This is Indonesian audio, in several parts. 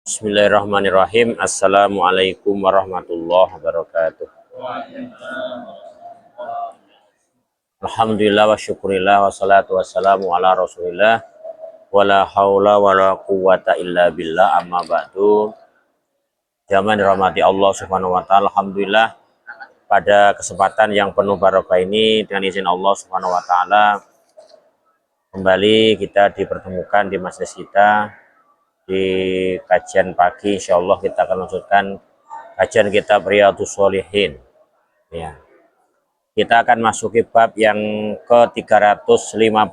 Bismillahirrahmanirrahim. Assalamualaikum warahmatullahi wabarakatuh. Alhamdulillah wa syukurillah wa salatu wassalamu ala rasulillah wa la hawla wa la quwwata illa billah amma ba'du. Jamaah dirahmati Allah subhanahu wa ta'ala. Alhamdulillah pada kesempatan yang penuh barokah ini dengan izin Allah subhanahu wa ta'ala kembali kita dipertemukan di masjid kita di kajian pagi. Insyaallah kita akan lanjutkan kajian kitab Riyadhus Shalihin ya. Kita akan masuki bab yang ke-350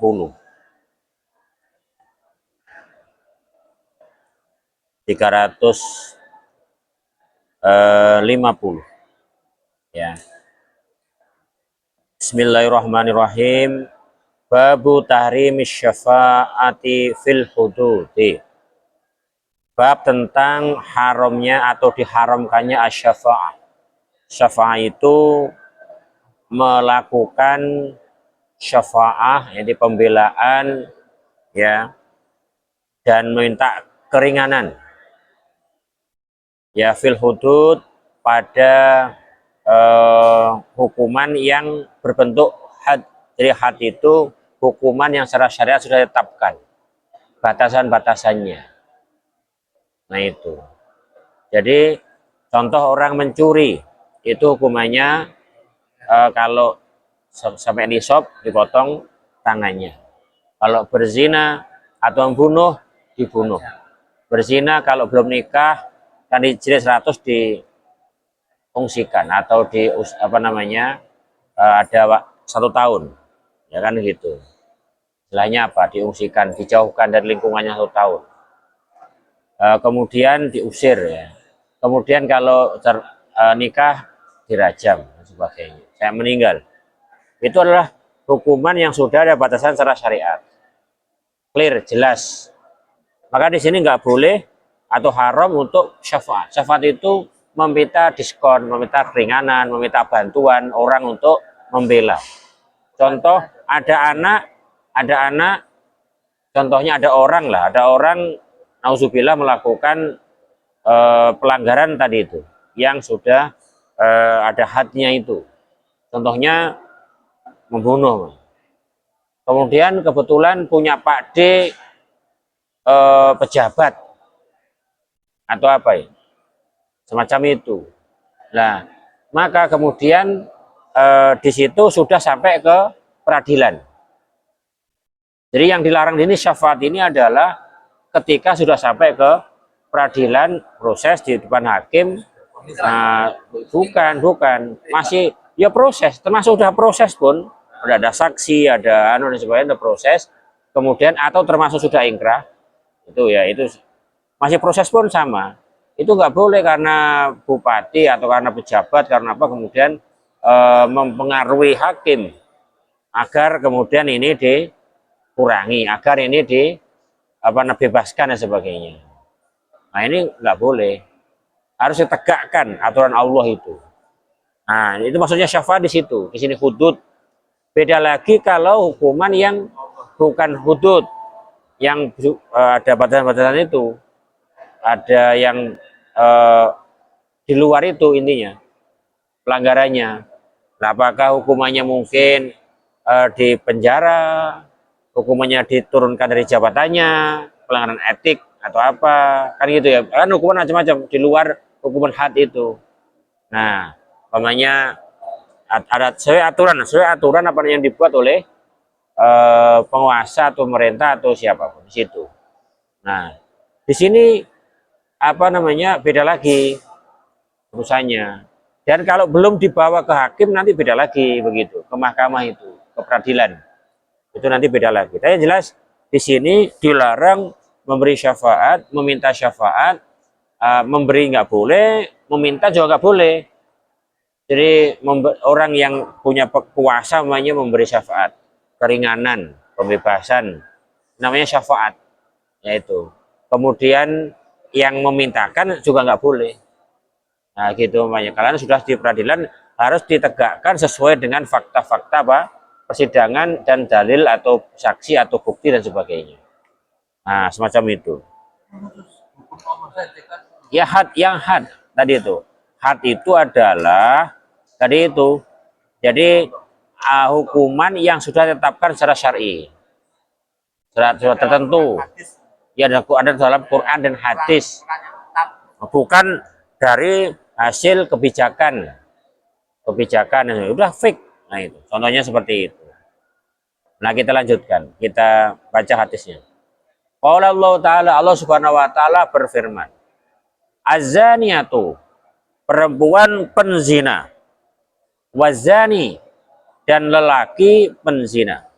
ya. Bismillahirrahmanirrahim. Babu tahrimis syafa'ati fil hududi. Bab tentang haramnya atau diharamkannya asyafa'ah. Syafa'ah itu melakukan syafa'ah, jadi pembelaan ya, dan meminta keringanan ya fil hudud pada hukuman yang berbentuk had. Jadi had itu hukuman yang secara syariat sudah ditetapkan batasan-batasannya. Nah itu, jadi contoh orang mencuri itu hukumannya kalau sampai nisab dipotong tangannya. Kalau berzina atau membunuh dibunuh. Berzina kalau belum nikah kan dijilid 100 diungsikan atau di ada 1 tahun ya kan gitu. Istilahnya apa? Diungsikan, dijauhkan dari lingkungannya 1 tahun. Kemudian diusir ya. Kemudian kalau nikah dirajam dan sebagainya. Saya meninggal. Itu adalah hukuman yang sudah ada batasan secara syariat. Clear, jelas. Maka di sini nggak boleh atau haram untuk syafaat. Syafaat itu meminta diskon, meminta keringanan, meminta bantuan orang untuk membela. Contoh ada anak, contohnya ada orang nauzubillah melakukan pelanggaran tadi itu yang sudah ada hadnya itu. Contohnya membunuh. Kemudian kebetulan punya Pak D pejabat atau apa ya, semacam itu. Nah, maka kemudian di situ sudah sampai ke peradilan. Jadi yang dilarang ini syafaat ini adalah ketika sudah sampai ke peradilan, proses di depan hakim. Nah, bukan masih ya proses, termasuk sudah proses pun ada saksi, ada dan sebagainya, ada proses. Kemudian atau termasuk sudah ingkrah itu ya, itu masih proses pun sama. Itu nggak boleh karena bupati atau karena pejabat karena apa kemudian mempengaruhi hakim agar kemudian ini dikurangi, agar ini bebaskan dan sebagainya. Nah ini nggak boleh, harus ditegakkan aturan Allah itu. Nah itu maksudnya syafaat di situ, di sini hudud. Beda lagi kalau hukuman yang bukan hudud, yang ada batasan-batasan itu, ada yang di luar itu intinya pelanggarannya. Nah, apakah hukumannya mungkin di penjara, hukumannya diturunkan dari jabatannya, pelanggaran etik atau apa, kan gitu ya, kan hukuman macam-macam di luar hukuman had itu. Nah umpamanya ada sesuai aturan apa yang dibuat oleh penguasa atau pemerintah atau siapapun di situ. Nah di sini beda lagi urusannya. Dan kalau belum dibawa ke hakim nanti beda lagi begitu, ke mahkamah itu, ke peradilan. Itu nanti beda lagi. Tapi jelas di sini dilarang memberi syafaat, meminta syafaat, memberi nggak boleh, meminta juga nggak boleh. Jadi orang yang punya kuasa namanya memberi syafaat, keringanan, pembebasan, namanya syafaat, yaitu. Kemudian yang memintakan juga nggak boleh. Nah gitu namanya. Kalian sudah di peradilan harus ditegakkan sesuai dengan fakta-fakta persidangan dan dalil atau saksi atau bukti dan sebagainya. Nah semacam itu. Ya had, yang had tadi itu. Had itu adalah tadi itu. Jadi hukuman yang sudah ditetapkan secara syar'i, sudah tertentu. Ya ada dalam Quran dan hadis, bukan dari hasil kebijakan yang udah fix. Nah itu contohnya seperti itu. Nah kita lanjutkan, kita baca hadisnya. Qala Allah Ta'ala, Allah Subhanahu Wa Ta'ala berfirman, azaniatu, perempuan penzina, wazani, dan lelaki penzina,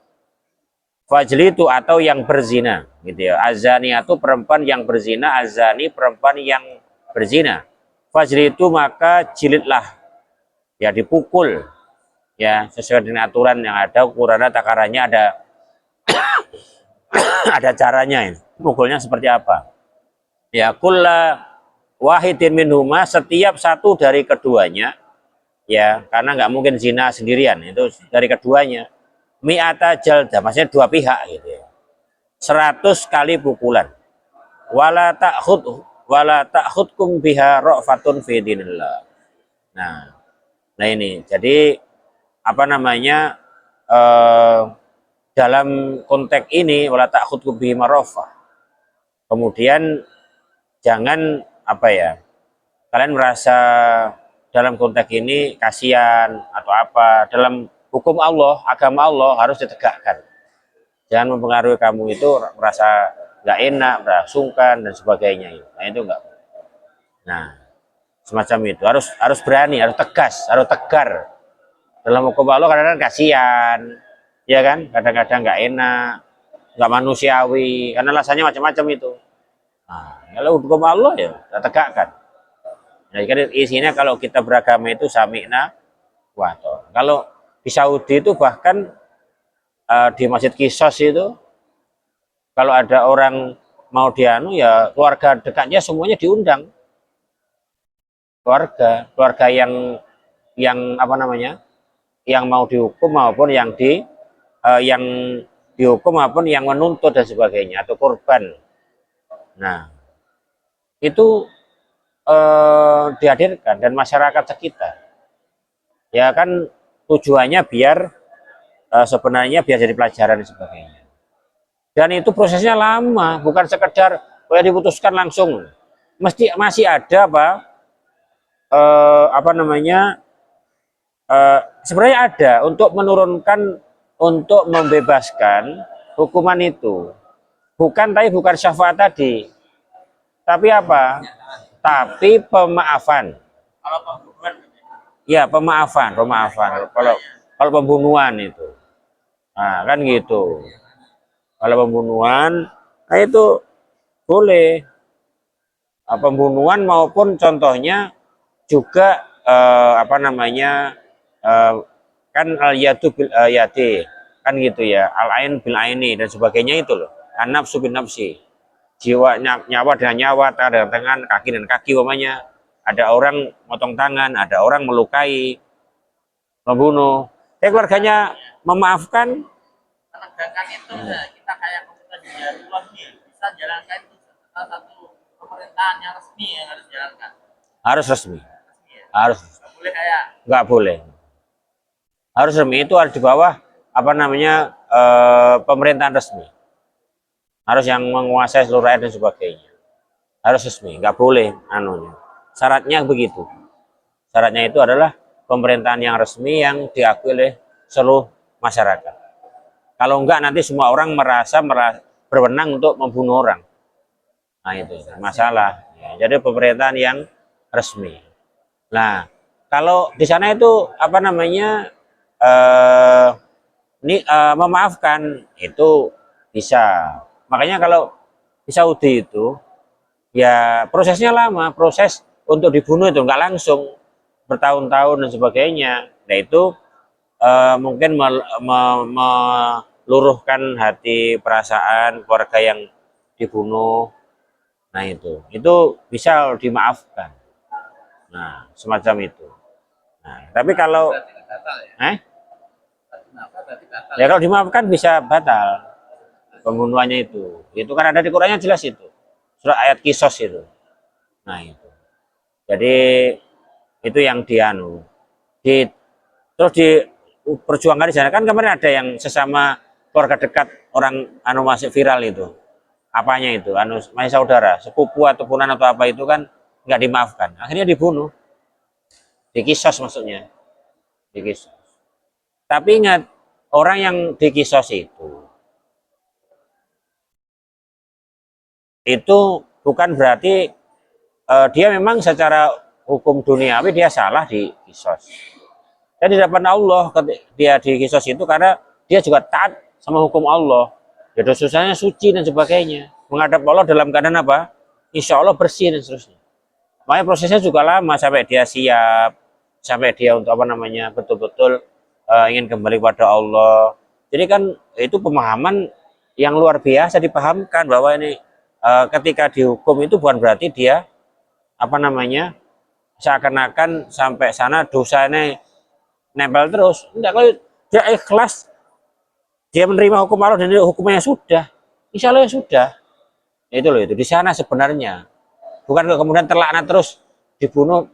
fajlitu, atau yang berzina, gitu ya. Azaniatu, perempuan yang berzina, azani, perempuan yang berzina, fajlitu, maka jilidlah, ya dipukul, ya sesuai dengan aturan yang ada, ukurannya, takarannya ada. Ada caranya ini. Pukulnya seperti apa? Ya kulla wahidin minhuma, setiap satu dari keduanya, ya karena nggak mungkin zina sendirian, itu dari keduanya. Mi'ata jalda, maksudnya dua pihak gitu ya. 100 kali pukulan. Wala ta'khudkum biha ra'fatun fi dinillah. Nah ini jadi apa namanya, dalam konteks ini wala ta'khudkum bihi marafah. Kemudian jangan apa ya, kalian merasa dalam konteks ini kasihan atau apa, dalam hukum Allah, agama Allah harus ditegakkan. Jangan mempengaruhi kamu itu merasa nggak enak, merasa sungkan dan sebagainya. Nah itu enggak. Nah semacam itu harus berani, harus tegas, harus tegar. Dalam hukum Allah kadang-kadang kasihan, ya kan? Kadang-kadang nggak enak, nggak manusiawi, karena alasannya macam-macam itu. Nah, kalau hukum Allah ya kita tegakkan. Nah, jadi isinya kalau kita beragama itu sami'na wa ta'na. Kalau di Saudi itu bahkan di Masjid Qisas itu kalau ada orang mau dianu ya keluarga dekatnya semuanya diundang. Keluarga yang apa namanya? Yang mau dihukum maupun yang dihukum maupun yang menuntut dan sebagainya atau korban. Nah, itu dihadirkan dan masyarakat sekitar. Ya kan tujuannya biar sebenarnya biar jadi pelajaran dan sebagainya. Dan itu prosesnya lama, bukan sekedar boleh diputuskan langsung. Masih ada apa namanya, sebenarnya ada untuk menurunkan, untuk membebaskan hukuman itu. Bukan syafaat tadi. Tapi apa? Tapi pemaafan. Ya, pemaafan. Kalau pembunuhan itu. Nah, kan gitu. Kalau pembunuhan, nah itu boleh. Pembunuhan maupun contohnya juga apa namanya, kan al-yadu bil yadi, kan gitu ya, al-ain bil aini dan sebagainya itu loh. An-nafsu bin nafsi. Jiwa, nyawa dengan nyawa, tangan dengan tangan, kaki dan kaki umpamanya. Ada orang motong tangan, ada orang melukai, membunuh. Keluarganya memaafkan. Menegakkan itu kita kayak komputer di luar nih, bisa jalankan itu salah satu pemerintahan yang resmi yang harus jalankan. Harus resmi. Ya? Harus. Nggak boleh kayak. Nggak boleh. Harus resmi, itu harus di bawah apa namanya, pemerintahan resmi. Harus yang menguasai seluruh rakyat dan sebagainya. Harus resmi, nggak boleh anunya. Syaratnya begitu. Syaratnya itu adalah pemerintahan yang resmi yang diakui oleh seluruh masyarakat. Kalau enggak nanti semua orang merasa berwenang untuk membunuh orang. Nah itu masalah. Ya, jadi pemerintahan yang resmi. Nah kalau di sana itu apa namanya, memaafkan itu bisa. Makanya kalau di Saudi itu ya prosesnya lama, proses untuk dibunuh itu enggak langsung, bertahun-tahun dan sebagainya. Nah itu mungkin meluruhkan hati, perasaan keluarga yang dibunuh. Nah itu bisa dimaafkan. Nah semacam itu. Nah tapi kalau ya kalau dimaafkan bisa batal pembunuhannya itu kan ada di Qurannya jelas itu. surat ayat kisos itu. Nah itu. Jadi itu yang dianu. Terus diperjuangkan di sana kan kemarin ada yang sesama keluarga dekat orang anu masih viral itu. Apanya itu? Anu masih saudara, sepupu atau punan atau apa itu kan nggak dimaafkan. Akhirnya dibunuh. Dikisos maksudnya. Dikisos. Tapi ingat, orang yang dikisos itu bukan berarti dia memang secara hukum duniawi dia salah di kisos. Dan di hadapan Allah dia di kisos itu karena dia juga taat sama hukum Allah. Ya dosanya suci dan sebagainya. Menghadap Allah dalam keadaan apa? Insya Allah bersih dan seterusnya. Makanya prosesnya juga lama sampai dia siap, sampai dia untuk apa namanya betul-betul ingin kembali kepada Allah. Jadi kan itu pemahaman yang luar biasa dipahamkan bahwa ini ketika dihukum itu bukan berarti dia apa namanya seakan-akan sampai sana dosanya nempel terus. Enggak, kalau dia ikhlas, dia menerima hukum Allah dan hukumnya sudah, insya Allah ya sudah. Itu loh, itu di sana sebenarnya. Bukan kemudian terlaknat terus, dibunuh,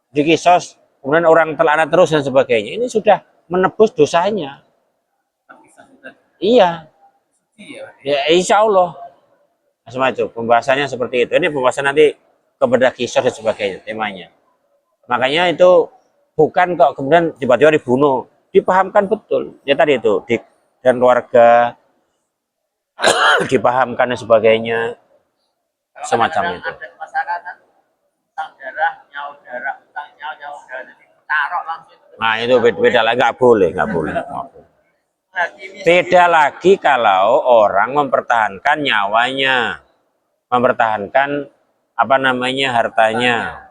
dikisos, kemudian orang terlaknat terus dan sebagainya. Ini sudah menebus dosanya. Iya, ya insya Allah. Semua itu pembahasannya seperti itu. Ini pembahasan nanti kepada kisos dan sebagainya temanya. Makanya itu bukan kok kemudian tiba-tiba dibunuh, dipahamkan betul. Ya tadi itu dan keluarga dipahamkan dan sebagainya, semacam itu. Ada masyarakat utang darah, nyawa darah, utang nyawa darah, jadi taruh langsung. Nah itu beda lagi, nggak boleh. Beda lagi kalau orang mempertahankan nyawanya, mempertahankan apa namanya hartanya.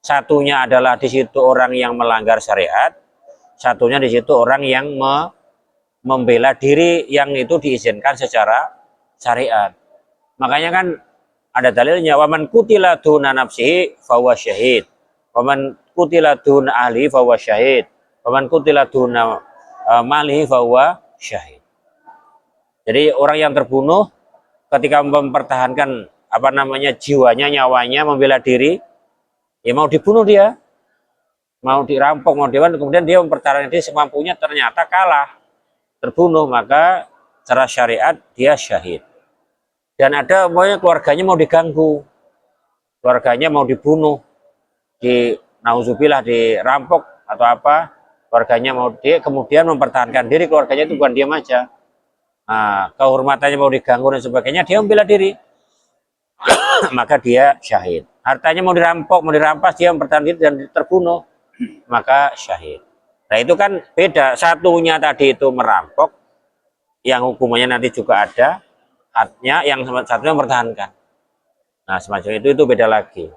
Satunya adalah di situ orang yang melanggar syariat, satunya di situ orang yang membela diri yang itu diizinkan secara syariat. Makanya kan ada dalilnya, waman kutila duna nafsihi fahuwa syahid, waman kutila duna ahli fahuwa syahid, waman kutila duna malihi fahuwa syahid. Jadi orang yang terbunuh ketika mempertahankan apa namanya jiwanya, nyawanya, membela diri, ya mau dibunuh dia, mau dirampok, mau diawan, kemudian dia mempertahankan diri semampunya, ternyata kalah, terbunuh, maka secara syariat dia syahid. Dan ada pokoknya keluarganya mau diganggu, keluarganya mau dibunuh, di nauzubillah dirampok atau apa, keluarganya mau dia kemudian mempertahankan diri, keluarganya itu bukan diam aja. Nah, kehormatannya mau diganggu dan sebagainya, dia membela diri, maka dia syahid. Hartanya mau dirampok, mau dirampas, dia mempertahankan diri dan terbunuh, maka syahid. Nah itu kan beda, satunya tadi itu merampok, yang hukumannya nanti juga ada, hadnya, yang satunya mempertahankan. Nah semacam itu beda lagi.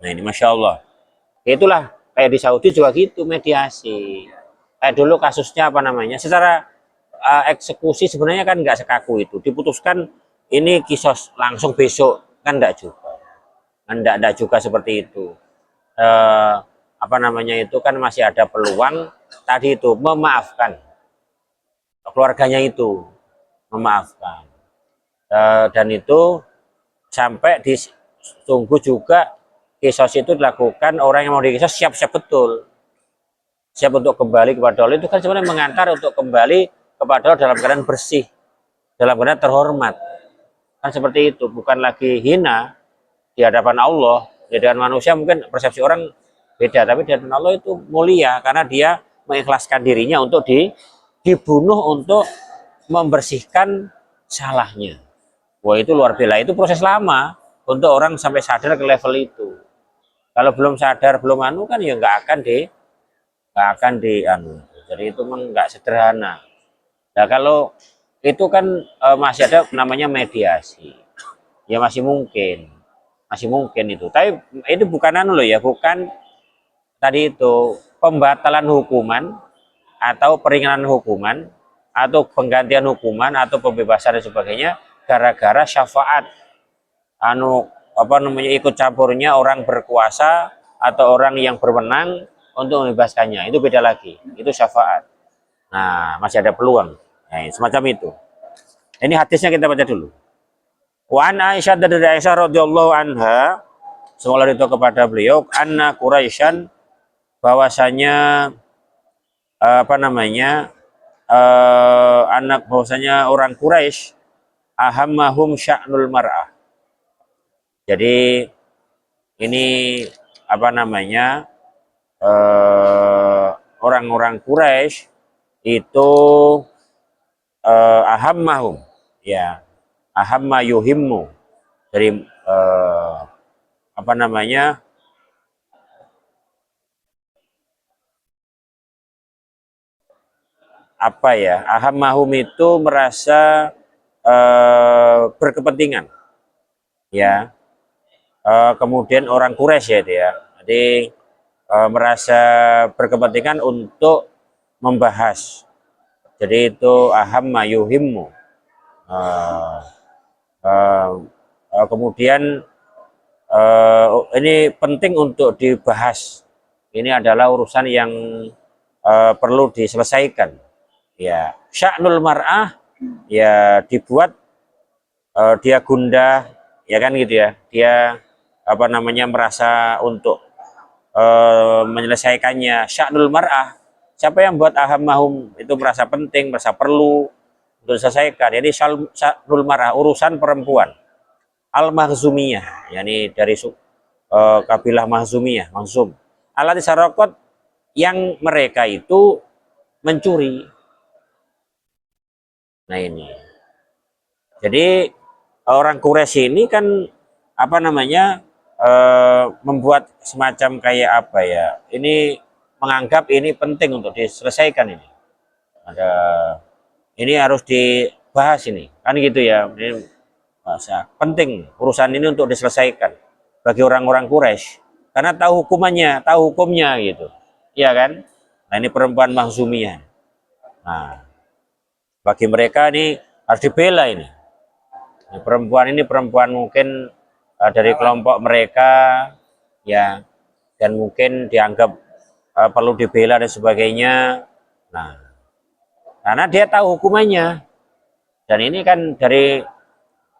Nah ini Masya Allah. Itulah kayak di Saudi juga gitu, mediasi. Kayak dulu kasusnya apa namanya, secara eksekusi sebenarnya kan nggak sekaku itu. Diputuskan ini kisos langsung besok, kan enggak juga. Enggak juga seperti itu. Apa namanya itu kan masih ada peluang tadi itu memaafkan. Keluarganya itu memaafkan. Dan itu sampai ditunggu juga kisos itu dilakukan, orang yang mau dikisos siap-siap betul, siap untuk kembali kepada Allah. Itu kan sebenarnya mengantar untuk kembali kepada Allah dalam keadaan bersih, dalam keadaan terhormat, kan seperti itu, bukan lagi hina di hadapan Allah. Di hadapan manusia mungkin persepsi orang beda, tapi di hadapan Allah itu mulia karena dia mengikhlaskan dirinya untuk dibunuh untuk membersihkan salahnya. Wah itu luar biasa, itu proses lama untuk orang sampai sadar ke level itu. Kalau belum sadar, belum anu kan ya nggak akan di anu. Jadi itu memang nggak sederhana. Nah kalau itu kan masih ada namanya mediasi, ya masih mungkin itu. Tapi itu bukan anu loh ya, bukan tadi itu pembatalan hukuman atau peringanan hukuman atau penggantian hukuman atau pembebasan dan sebagainya gara-gara syafaat anu apa namanya ikut campurnya orang berkuasa atau orang yang berwenang untuk membebaskannya. Itu beda lagi, itu syafaat. Nah masih ada peluang, nah, semacam itu. Ini hadisnya kita baca dulu. Wa an Aisyah, dari Aisyah radhiyallahu anha, semoga itu kepada beliau, anna Quraisyan, bahwasanya apa namanya, anak bahwasanya orang Quraisy, ahammahum sya'nul mar'ah. Jadi ini apa namanya, orang-orang Quraisy itu ahammahum, ya, ahamma yuhimmu, dari apa namanya, apa ya, ahammahum itu merasa berkepentingan, ya. Kemudian orang Quraisy ya dia, jadi merasa berkepentingan untuk membahas. Jadi itu ahamma yuhimmu. Eh, eh, Kemudian ini penting untuk dibahas. Ini adalah urusan yang perlu diselesaikan. Ya, sya'nul mar'ah, ya dibuat dia gundah, ya kan gitu ya. Dia apa namanya, merasa untuk menyelesaikannya. Sya'nul mar'ah, siapa yang buat ahammahum itu merasa penting, merasa perlu untuk diselesaikan. Jadi sya'nul mar'ah, urusan perempuan. Al-Makhzumiyah, yakni dari kabilah Makhzumiyah, Makhzum. Alati sarokot, yang mereka itu mencuri. Nah ini. Jadi orang Quraisy ini kan apa namanya, membuat semacam kayak apa ya? Ini menganggap ini penting untuk diselesaikan ini. Ada ini harus dibahas ini, kan gitu ya. Ini penting urusan ini untuk diselesaikan bagi orang-orang Quraisy, karena tahu hukumannya, tahu hukumnya gitu, iya kan. Nah ini perempuan Makhzumiyah. Nah bagi mereka ini harus dibela ini. Ini perempuan mungkin dari kelompok mereka, ya, dan mungkin dianggap perlu dibela dan sebagainya. Nah karena dia tahu hukumannya, dan ini kan dari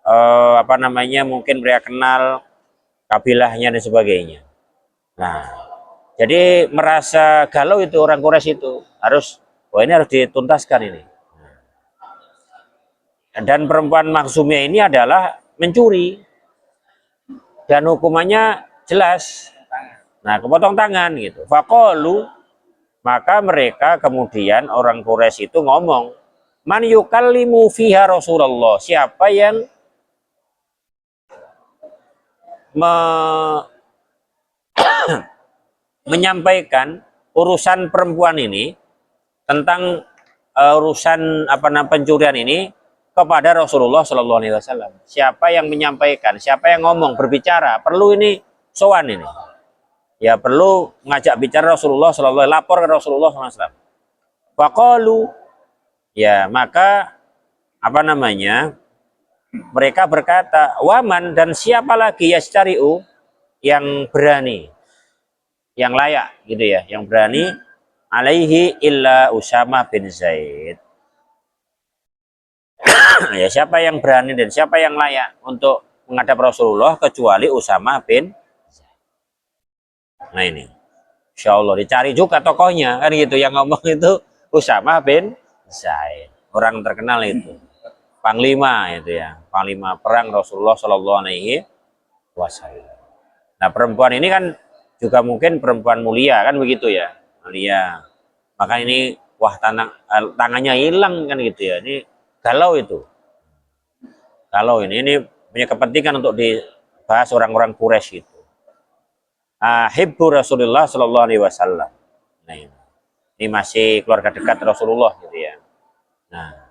apa namanya, mungkin mereka kenal kabilahnya dan sebagainya. Nah, jadi merasa galau itu orang Quraisy itu, harus, wah ini harus dituntaskan ini. Dan perempuan Makhzumiyah ini adalah mencuri, dan hukumannya jelas. Nah, kepotong tangan gitu. Faqalu, maka mereka kemudian orang Quraisy itu ngomong, man yukallimu fiha Rasulullah, siapa yang menyampaikan urusan perempuan ini, tentang urusan apa namanya, pencurian ini kepada Rasulullah Shallallahu Alaihi Wasallam. Siapa yang menyampaikan, siapa yang ngomong, berbicara, perlu ini sowan ini, ya perlu ngajak bicara Rasulullah Shallallahu Alaihi Wasallam, lapor ke Rasulullah Shallallahu Alaihi Wasallam. Faqalu, ya maka apa namanya, mereka berkata, waman, dan siapa lagi yastari'u, yang berani, yang layak gitu ya, yang berani, alaihi illa Usamah bin Zaid. Ya siapa yang berani dan siapa yang layak untuk menghadap Rasulullah kecuali Usamah bin Zaid. Nah ini, insya Allah dicari juga tokohnya kan gitu, yang ngomong itu Usamah bin Zaid, orang terkenal itu, panglima itu ya, panglima perang Rasulullah Shallallahu Alaihi Wasallam. Nah perempuan ini kan juga mungkin perempuan mulia kan begitu ya, mulia. Maka ini wah tangannya hilang kan gitu ya, ini galau itu. Galau ini punya kepentingan untuk dibahas orang-orang Quraisy itu. Hibbu Rasulullah Shallallahu Alaihi Wasallam. Nah ini masih keluarga dekat Rasulullah gitu ya. Nah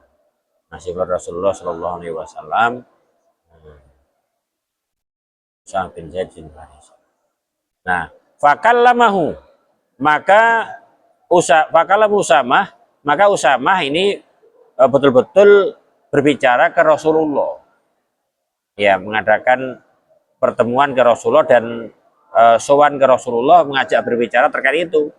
masih keluarga Rasulullah Shallallahu Alaihi Wasallam. Usamah bin Zaid bin Haris. Nah fakallamahu, maka Usamah, maka Usamah ini betul-betul berbicara ke Rasulullah, ya mengadakan pertemuan ke Rasulullah dan sowan ke Rasulullah, mengajak berbicara terkait itu.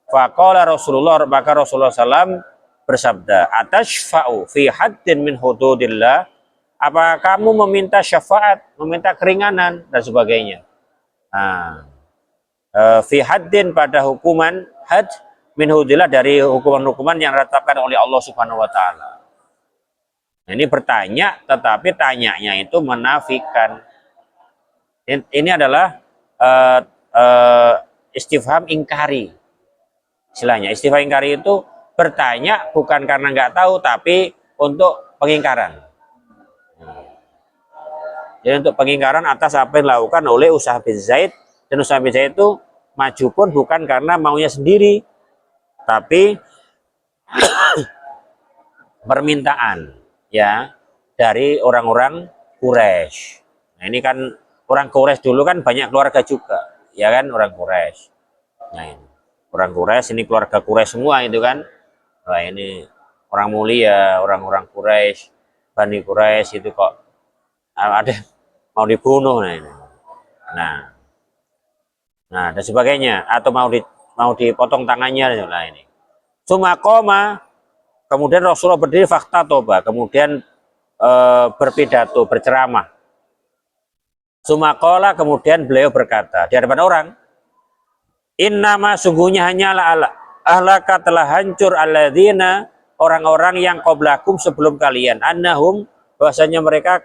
Faqala Rasulullah, maka Rasulullah SAW bersabda, atashfa'u fi haddin min hududillah, apa kamu meminta syafaat, meminta keringanan dan sebagainya. Nah, fi haddin pada hukuman had min hudillah dari hukuman-hukuman yang ditetapkan oleh Allah Subhanahu wa taala. Nah, ini bertanya tetapi tanyanya itu menafikan. Ini adalah istifham ingkari. Istilahnya istifham ingkari itu bertanya bukan karena nggak tahu tapi untuk pengingkaran. Jadi untuk pengingkaran atas apa yang dilakukan oleh Usamah bin Zaid, dan Usamah bin Zaid itu maju pun bukan karena maunya sendiri tapi permintaan ya dari orang-orang Quraisy. Nah, ini kan orang Quraisy dulu kan banyak keluarga juga, ya kan orang Quraisy. Nah, ini orang Quraisy, ini keluarga Quraisy semua itu kan. Nah, ini orang mulia, orang-orang Quraisy, Bani Quraisy itu kok ada mau dibunuh. Nah, ini. Nah, dan sebagainya, atau mau dipotong tangannya. Nah, ini. Sumakoma, kemudian Rasulullah berdiri fakta toba, kemudian berpidato, berceramah. Sumakola, kemudian beliau berkata di hadapan orang, innama sungguhnya hanyalah ahlaka telah hancur alladzina orang-orang yang qablakum sebelum kalian, annahum bahwasanya mereka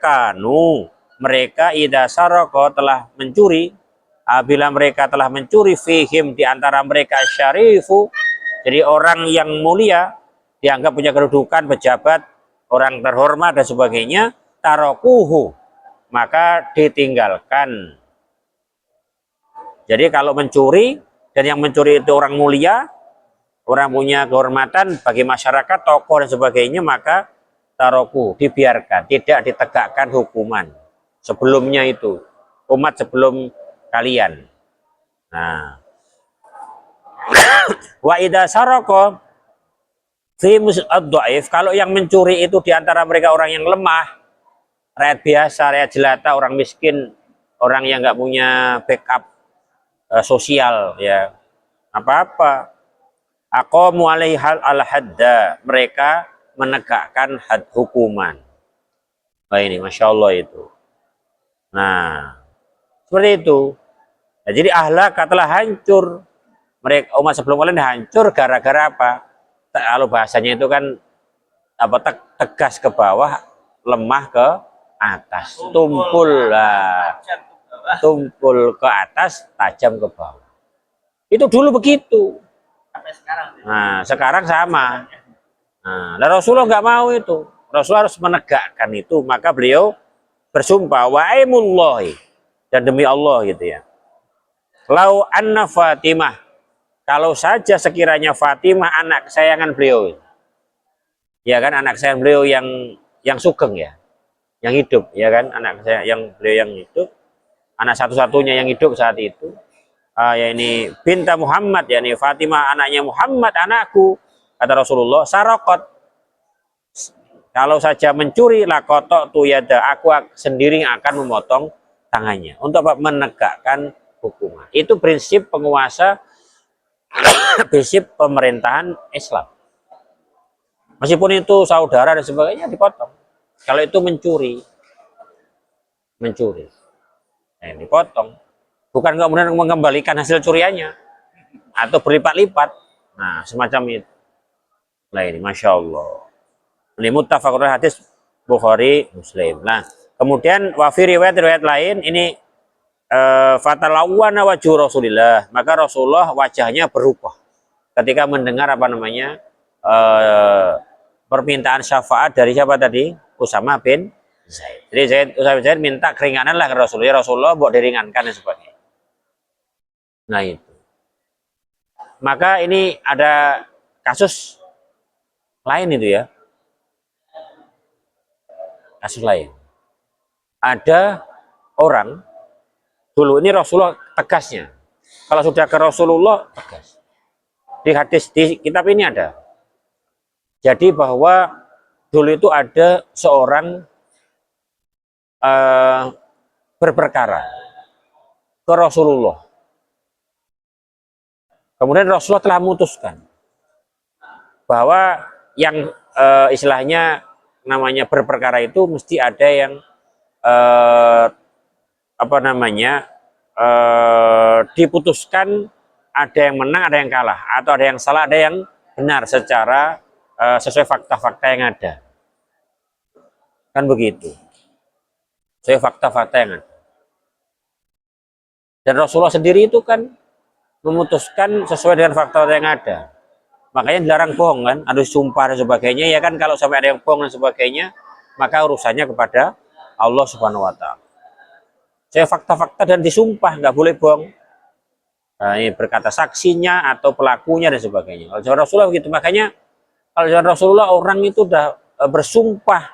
mereka idza saraka telah mencuri, apabila mereka telah mencuri fihim di antara mereka syarifu, jadi orang yang mulia dianggap punya kedudukan pejabat, orang terhormat dan sebagainya, tarokuhu maka ditinggalkan. Jadi kalau mencuri dan yang mencuri itu orang mulia, orang punya kehormatan bagi masyarakat, tokoh dan sebagainya, maka taroku dibiarkan, tidak ditegakkan hukuman sebelumnya itu umat sebelum kalian. Nah, wa idza saraka fi ad-dhaif, kalau yang mencuri itu diantara mereka orang yang lemah, rakyat biasa, rakyat jelata, orang miskin, orang yang nggak punya backup sosial, ya apa-apa. Aqamu alaihi al-hadda, mereka menegakkan had hukuman. Nah, ini masya Allah itu. Nah, seperti itu. Nah, jadi ahlak telah hancur. Mereka umat sebelum kalian hancur gara-gara apa? Kalau bahasanya itu kan apa, tegas ke bawah, lemah ke atas, tumpul lah, tumpul ke atas, tajam ke bawah. Itu dulu begitu. Sampai sekarang. Nah, sekarang sama. Nah, dan Rasulullah nggak mau itu. Rasulullah harus menegakkan itu. Maka beliau bersumpah, wa'aimullahi, dan demi Allah gitu ya. Lau anna Fatimah, kalau saja sekiranya Fatimah anak kesayangan beliau, ya kan, anak kesayangan beliau yang sugeng ya, yang hidup, ya kan, anak saya yang beliau yang hidup, anak satu-satunya yang hidup saat itu, ya ini binta Muhammad, ya ini Fatimah anaknya Muhammad, anakku, kata Rasulullah, sarokot, kalau saja mencuri, lakotok tu yada, aku sendiri akan memotong tangannya untuk menegakkan hukuman. Itu prinsip penguasa, prinsip pemerintahan Islam. Meskipun itu saudara dan sebagainya dipotong. Kalau itu mencuri, nah, dipotong. Bukan kemudian mengembalikan hasil curiannya atau berlipat-lipat. Nah, semacam itu. Nah, ini masya Allah. Ini muttafaqun hadis Bukhari Muslim. Nah, kemudian wafi riwayat lain ini fatalawana wajhu Rasulillah, maka Rasulullah wajahnya berubah ketika mendengar apa namanya permintaan syafaat dari siapa tadi? Usamah bin Zaid. Jadi Usamah bin Zaid minta keringanan lah ke Rasulullah. Rasulullah buat diringankan dan sebagainya. Nah itu. Maka ini ada kasus lain itu ya. Kasus lain. Ada orang dulu ini Rasulullah tegasnya. Kalau sudah ke Rasulullah tegas. Di hadis di kitab ini ada. Jadi bahwa dulu itu ada seorang berperkara ke Rasulullah. Kemudian Rasulullah telah memutuskan bahwa yang istilahnya namanya berperkara itu mesti ada yang diputuskan, ada yang menang, ada yang kalah, atau ada yang salah, ada yang benar secara sesuai fakta-fakta yang ada. Kan begitu. Sesuai fakta-fakta yang ada. Dan Rasulullah sendiri itu kan memutuskan sesuai dengan fakta yang ada. Makanya dilarang bohong kan, ada sumpah dan sebagainya. Ya kan, kalau sampai ada yang bohong dan sebagainya, maka urusannya kepada Allah Subhanahu wa Ta'ala. Saya fakta-fakta dan disumpah, nggak boleh bohong. Nah, ini berkata saksinya atau pelakunya dan sebagainya. Kalau zaman Rasulullah begitu, makanya kalau zaman Rasulullah orang itu udah bersumpah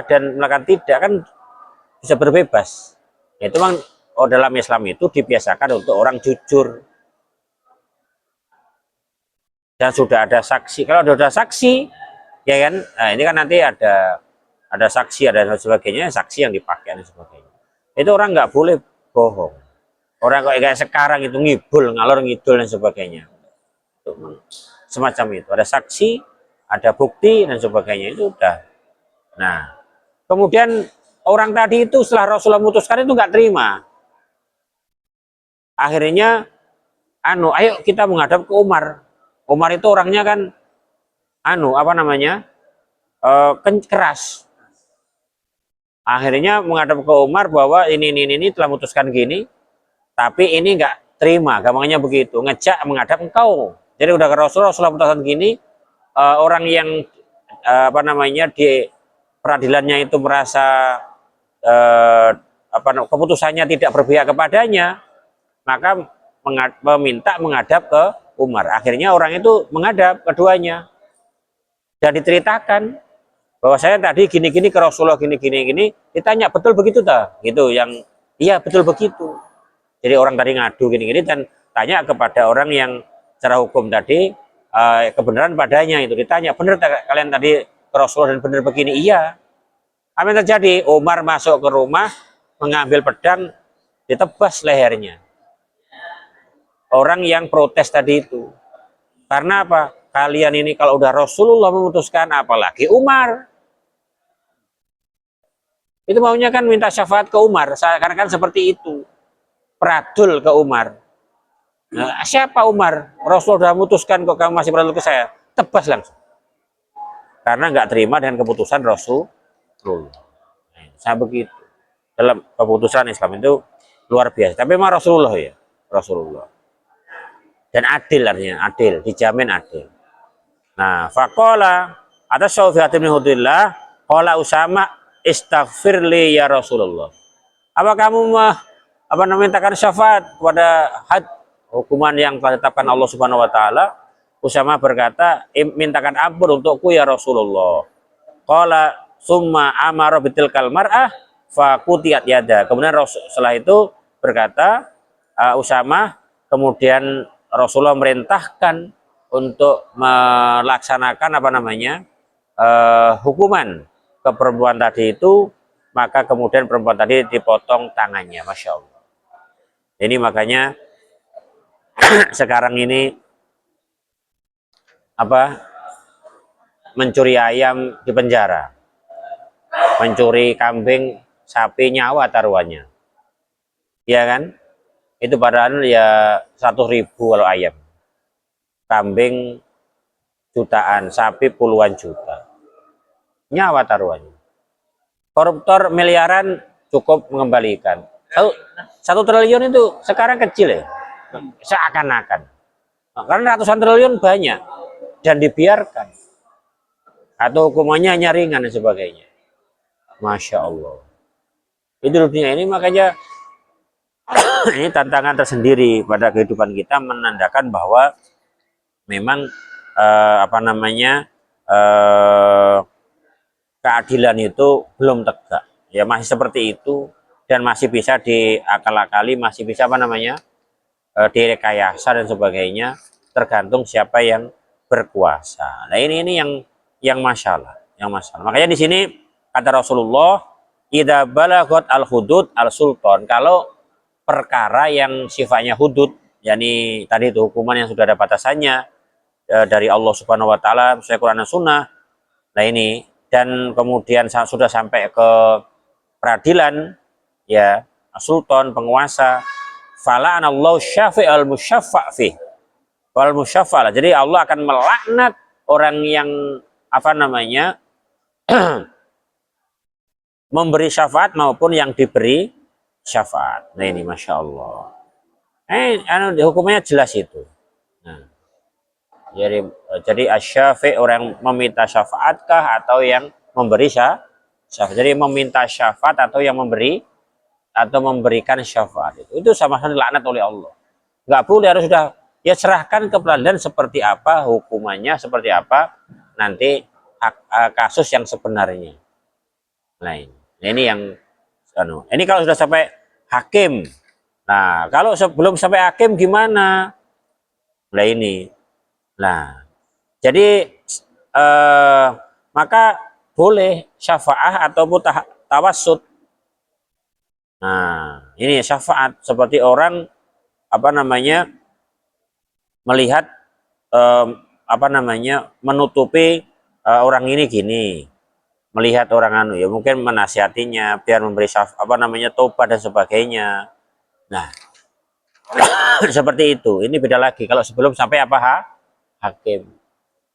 dan melakukan tidak kan bisa berbebas. Itu memang dalam Islam itu dibiasakan untuk orang jujur. Dan sudah ada saksi. Kalau sudah ada saksi, ya kan, nah ini kan nanti ada saksi, ada dan sebagainya, saksi yang dipakai dan sebagainya. Itu orang nggak boleh bohong. Orang kayak sekarang itu ngibul, ngalor ngidul dan sebagainya. Semacam itu. Ada saksi, ada bukti dan sebagainya, itu udah. Nah, kemudian orang tadi itu setelah Rasulullah memutuskan itu nggak terima. Akhirnya, ayo kita menghadap ke Umar. Umar itu orangnya kan, keras. Akhirnya menghadap ke Umar bahwa ini telah memutuskan gini, tapi ini nggak terima, gampangnya begitu. Ngejak menghadap engkau. Jadi udah ke Rasulullah memutuskan gini, orang yang di peradilannya itu merasa keputusannya tidak berpihak kepadanya, maka meminta menghadap ke Umar. Akhirnya orang itu menghadap keduanya dan diceritakan bahwa saya tadi gini-gini ke Rasulullah, gini-gini, ditanya betul begitu tak? Gitu, yang iya betul begitu. Jadi orang tadi ngadu gini-gini dan tanya kepada orang yang secara hukum tadi kebenaran padanya, itu ditanya benar tak kalian tadi ke Rasulullah dan benar begini? Iya. Apa yang terjadi? Umar masuk ke rumah, mengambil pedang, ditebas lehernya orang yang protes tadi itu. Karena apa? Kalian ini kalau udah Rasulullah memutuskan, apalagi Umar. Itu maunya kan minta syafaat ke Umar, karena kan seperti itu. Peradul ke Umar. Nah, siapa Umar? Rasulullah sudah memutuskan, kok kamu masih peradul ke saya? Tebas langsung. Karena nggak terima dengan keputusan Rasulullah. Saya begitu. Dalam keputusan Islam itu luar biasa. Tapi memang Rasulullah ya. Rasulullah. Dan adil artinya, adil, dijamin adil. Nah, faqala ada Syafi'at bin Hudillah, qala Usama istaghfirli ya Rasulullah. Apa kamu mintakan syafaat kepada had hukuman yang telah ditetapkan Allah Subhanahu wa taala? Usama berkata, mintakan ampun untukku ya Rasulullah. Qala summa amara bitilkal mar'ah faqutiyat yada. Kemudian setelah itu berkata Usama, kemudian Rasulullah merintahkan untuk melaksanakan hukuman ke perempuan tadi itu, maka kemudian perempuan tadi dipotong tangannya. Masya Allah. Ini makanya sekarang ini mencuri ayam di penjara, mencuri kambing, sapi, nyawa taruhannya, ya kan? Itu padahal ya 100.000 kalau ayam, kambing jutaan, sapi puluhan juta, nyawa taruhannya. Koruptor miliaran cukup mengembalikan. 1 triliun itu sekarang kecil ya, seakan-akan. Karena ratusan triliun banyak dan dibiarkan, atau hukumannya hanya ringan dan sebagainya. Masya Allah. Itu dunia ini, makanya ini tantangan tersendiri pada kehidupan kita, menandakan bahwa memang keadilan itu belum tegak. Ya masih seperti itu, dan masih bisa diakal-akali, masih bisa direkayasa dan sebagainya, tergantung siapa yang berkuasa. Nah ini yang masalah, Makanya di sini kata Rasulullah, idza balagot al hudud al sultan, kalau perkara yang sifatnya hudud, yakni tadi itu hukuman yang sudah ada batasannya dari Allah Subhanahu wa taala sesuai Quran dan Sunnah. Nah ini dan kemudian sudah sampai ke peradilan, ya, sultan, penguasa, fala'anallahu syafi'al musyaffa' fi wal musyaffa'. Jadi Allah akan melaknat orang yang apa namanya memberi syafaat maupun yang diberi syafaat. Nah ini masya Allah. Hukumnya jelas itu. Nah, jadi asyafi orang yang meminta syafaatkah atau yang memberi syafaat. Jadi meminta syafaat atau yang memberi atau memberikan syafaat itu sama-sama dilaknat oleh Allah. Nggak boleh, harus sudah ya serahkan ke pengadilan seperti apa hukumannya, seperti apa nanti kasus yang sebenarnya. Nah ini yang ini kalau sudah sampai hakim. Nah kalau sebelum sampai hakim gimana? Nah ini, nah jadi maka boleh syafaat ataupun tawassut. Nah ini syafaat seperti orang apa namanya melihat apa namanya menutupi orang ini gini, melihat orang anu ya mungkin menasihatinya biar memberi apa namanya tobat dan sebagainya. Nah seperti itu. Ini beda lagi kalau sebelum sampai apa hakim,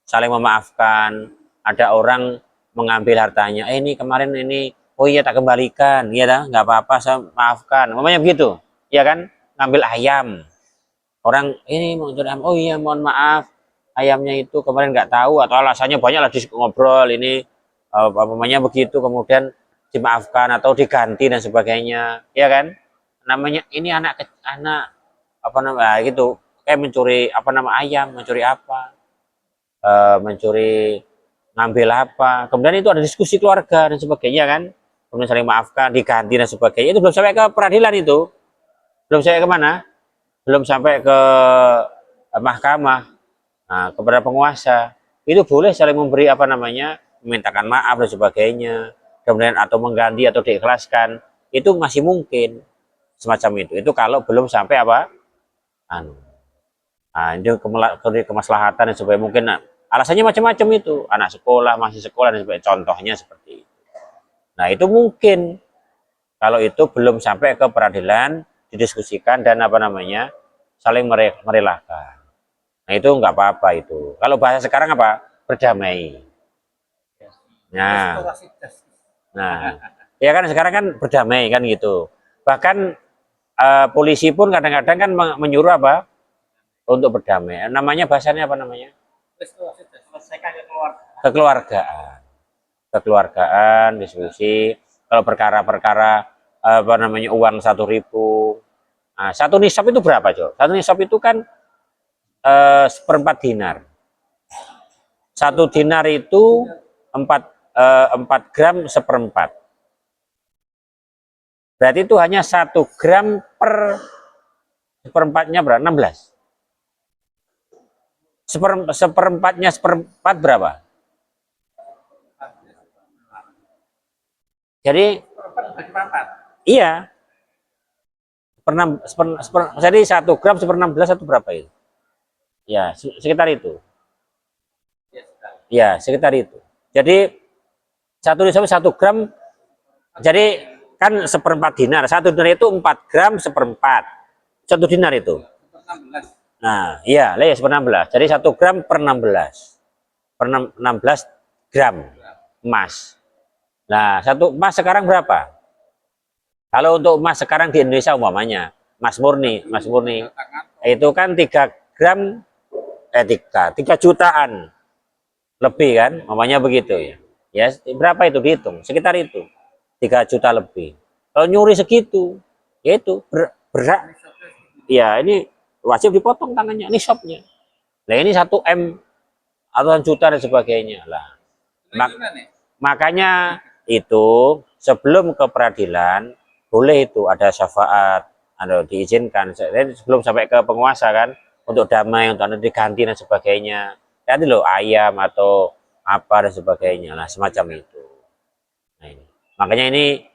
saling memaafkan. Ada orang mengambil hartanya, ini kemarin ini, oh iya tak kembalikan, ya dah nggak apa-apa saya maafkan, namanya begitu, ya kan, ngambil ayam, orang ini mau ayam, oh iya mohon maaf ayamnya itu kemarin nggak tahu atau alasannya banyak lah ngobrol ini apa namanya begitu, kemudian dimaafkan atau diganti dan sebagainya, ya kan, namanya ini anak apa namanya gitu, kayak mencuri apa nama ayam, mencuri apa, mencuri ngambil apa, kemudian itu ada diskusi keluarga dan sebagainya kan, kemudian saling maafkan, diganti dan sebagainya, itu belum sampai ke peradilan, itu belum sampai kemana, belum sampai ke mahkamah. Nah, kepada penguasa itu boleh saling memberi apa namanya, memintakan maaf dan sebagainya, kemudian atau mengganti atau diikhlaskan, itu masih mungkin semacam itu kalau belum sampai apa itu kemaslahatan dan sebagainya, mungkin alasannya macam-macam, itu anak sekolah, masih sekolah dan sebagainya, contohnya seperti itu. Nah itu mungkin kalau itu belum sampai ke peradilan, didiskusikan dan apa namanya saling merelakan. Nah itu nggak apa-apa itu. Kalau bahasa sekarang apa, berdamai. Nah ya kan sekarang kan berdamai kan gitu. Bahkan polisi pun kadang-kadang kan menyuruh apa untuk berdamai. Namanya bahasanya apa namanya? Kekeluargaan, diskusi. Kalau perkara-perkara apa namanya uang 1.000, nah, satu nisab itu berapa, Jo? Satu nisab itu kan 1/4 dinar. 1 dinar itu 4 gram 1/4. Berarti itu hanya 1 gram per 1/4-nya berapa? 16. 1/4-nya 1/4 berapa? Jadi iya, jadi 1 gram 1/16 itu berapa itu? Ya sekitar itu. Ya sekitar itu. Jadi 1 gram, jadi kan 1/4 dinar. 1 dinar itu 4 gram 1/4. 1 dinar itu. Nah, iya, lah ya 1/16. Jadi 1 gram per 16. Per 16 gram emas. Nah, satu emas sekarang berapa? Kalau untuk emas sekarang di Indonesia umpamanya, emas murni itu kan 3 gram 3 jutaan lebih kan, umpamanya begitu ya. Ya, berapa itu dihitung? Sekitar itu. 3 juta lebih. Kalau nyuri segitu, yaitu berat. Ya, ini wajib dipotong tangannya, ini shopnya. Nah, ini 1 M atau juta dan sebagainya lah. Makanya itu sebelum ke peradilan boleh itu ada syafaat, ada diizinkan sebelum sampai ke penguasa kan, untuk damai, untuk diganti dan sebagainya. Nanti loh ayam atau apa dan sebagainya lah, semacam itu. Nah, ini. Makanya ini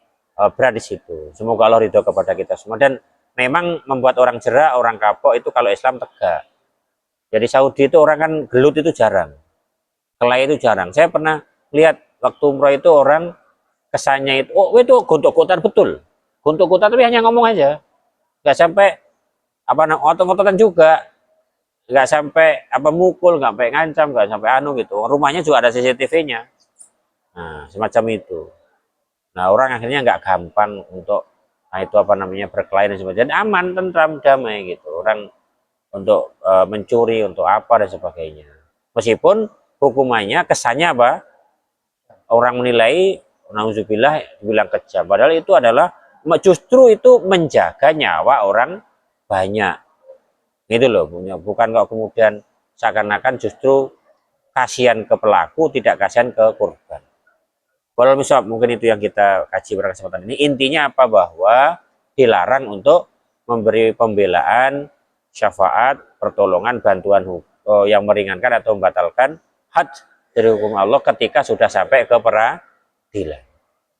berat di situ. Semoga Allah ridho kepada kita semua, dan memang membuat orang jera, orang kapok itu kalau Islam tegak. Jadi Saudi itu orang kan gelut itu jarang, kelahi itu jarang. Saya pernah lihat waktu umroh itu orang kesannya itu, oh itu gontok-gontokan betul. Gontok-gontokan tapi hanya ngomong aja. Nggak sampai apa otot-ototan juga. Nggak sampai apa mukul, nggak sampai ngancam, nggak sampai anu gitu. Rumahnya juga ada CCTV-nya. Nah, semacam itu. Nah, orang akhirnya nggak gampang untuk itu apa namanya berkelahi dan sebagainya. Dan aman, tentram, damai gitu. Orang untuk mencuri, untuk apa dan sebagainya. Meskipun hukumannya kesannya apa? Orang menilai nauzubillah dibilang kejam. Padahal itu adalah justru itu menjaga nyawa orang banyak. Gitu loh, bukan kok kemudian seakan-akan justru kasihan ke pelaku, tidak kasihan ke korban. Kalau misal mungkin itu yang kita kaji pada kesempatan ini. Intinya apa? Bahwa dilarang untuk memberi pembelaan, syafaat, pertolongan, bantuan yang meringankan atau membatalkan had dari hukum Allah ketika sudah sampai ke peradilan.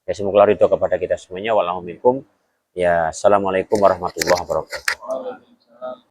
Ya semoga ridho kepada kita semuanya. Wallahu minkum. Ya, assalamualaikum warahmatullahi wabarakatuh.